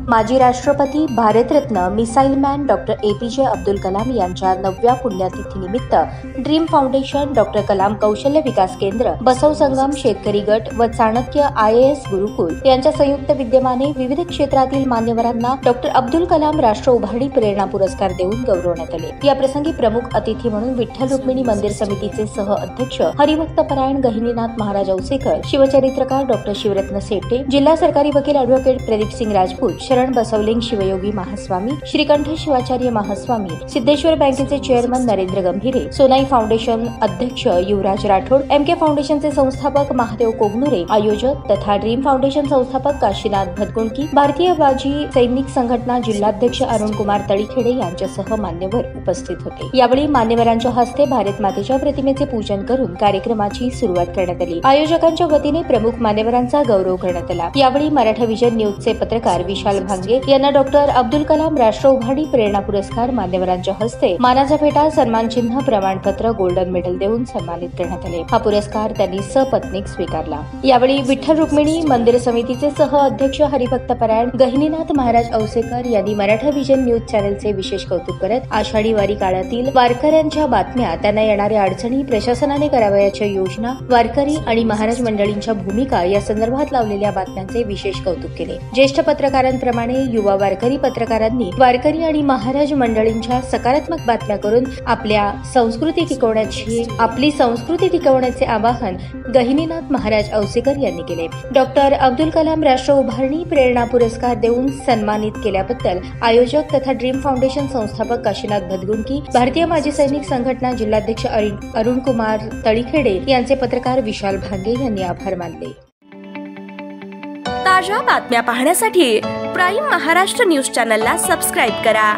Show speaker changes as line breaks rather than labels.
माजी राष्ट्रपती Bharat Ratna missile man doctor APJ Abdul Kalam यांच्या 9व्या पुण्यतिथीनिमित्त ड्रीम फाउंडेशन, डॉक्टर कलाम कौशल्य विकास केंद्र, बसव संगम शेतकरी गट व चाणक्य IAS गुरुकुल यांच्या संयुक्त विद्यमाने विविध क्षेत्रातील मान्यवरांना डॉक्टर अब्दुल कलाम राष्ट्र उभारणी प्रेरणा पुरस्कार देऊन गौरवण्यात आले। या प्रसंगी प्रमुख अतिथी म्हणून विठ्ठल रुक्मिणी मंदिर समितीचे सह अध्यक्ष हरिभक्तपरायण गहिनीनाथ महाराज औसेकर, शिवचरित्रकार डॉक्टर शिवरत्न सेट्टे, जिल्हा सरकारी वकील ॲडव्होकेट प्रदीप सिंग राजपूत, शरण बसवलिंग शिवयोगी महास्वामी, श्रीकंठ शिवाचार्य महास्वामी, सिद्धेश्वर बँकेचे चेअरमन नरेंद्र गंभीरे, सोनाई फाउंडेशन अध्यक्ष युवराज राठोड, MK फाउंडेशनचे संस्थापक महादेव कोगनुरे, आयोजक तथा ड्रीम फाउंडेशन संस्थापक काशीनाथ भदकुंडकी, भारतीय माजी सैनिक संघटना जिल्हाध्यक्ष अरुणकुमार तळीखेडे यांच्यासह मान्यवर उपस्थित होते। यावेळी मान्यवरांच्या हस्ते भारत मातेच्या प्रतिमेचे पूजन करून कार्यक्रमाची सुरुवात करण्यात आली। आयोजकांच्या वतीने प्रमुख मान्यवरांचा गौरव करण्यात आला। यावेळी मराठा विजन न्यूजचे पत्रकार विशाल भांगे यांना डॉक्टर अब्दुल कलाम राष्ट्र उभारणी प्रेरणा पुरस्कार मान्यवरांच्या हस्ते मानाचा फेटा, सन्मान चिन्ह, प्रमाणपत्र, गोल्डन मेडल देऊन सन्मानित करण्यात आले। हा पुरस्कार त्यांनी सपत्नीक स्वीकारला। यावेळी विठ्ठल रुक्मिणी मंदिर समितीचे सह अध्यक्ष हरिभक्तपरायण गहिनीनाथ महाराज औसेकर यांनी मराठा विजन न्यूज चॅनलचे विशेष कौतुक करत आषाढी वारी काळातील वारकऱ्यांच्या बातम्या, त्यांना येणाऱ्या अडचणी, प्रशासनाने करावयाच्या योजना, वारकरी आणि महाराज मंडळींच्या भूमिका या संदर्भात लावलेल्या बातम्यांचे विशेष कौतुक केले। ज्येष्ठ पत्रकारांप्रमाणे युवा वारकरी पत्रकारांनी वारकरी आणि महाराज मंडळींच्या सकारात्मक बातम्या करून आपली संस्कृती टिकवण्याचे आवाहन गहिनीनाथ महाराज औसेकर यांनी केले। डॉक्टर अब्दुल कलाम राष्ट्र उभारणी प्रेरणा पुरस्कार देऊन सन्मानित केल्याबद्दल आयोजक तथा ड्रीम फाउंडेशन संस्थापक काशीनाथ भदकुंडकी, भारतीय माजी सैनिक संघटना जिल्हाध्यक्ष अरुणकुमार तळीखेडे यांचे पत्रकार विशाल भांगे यांनी आभार मानले।
ताज्या बातम्या पाहण्यासाठी प्राईम महाराष्ट्र न्यूज चॅनलला सबस्क्राईब करा।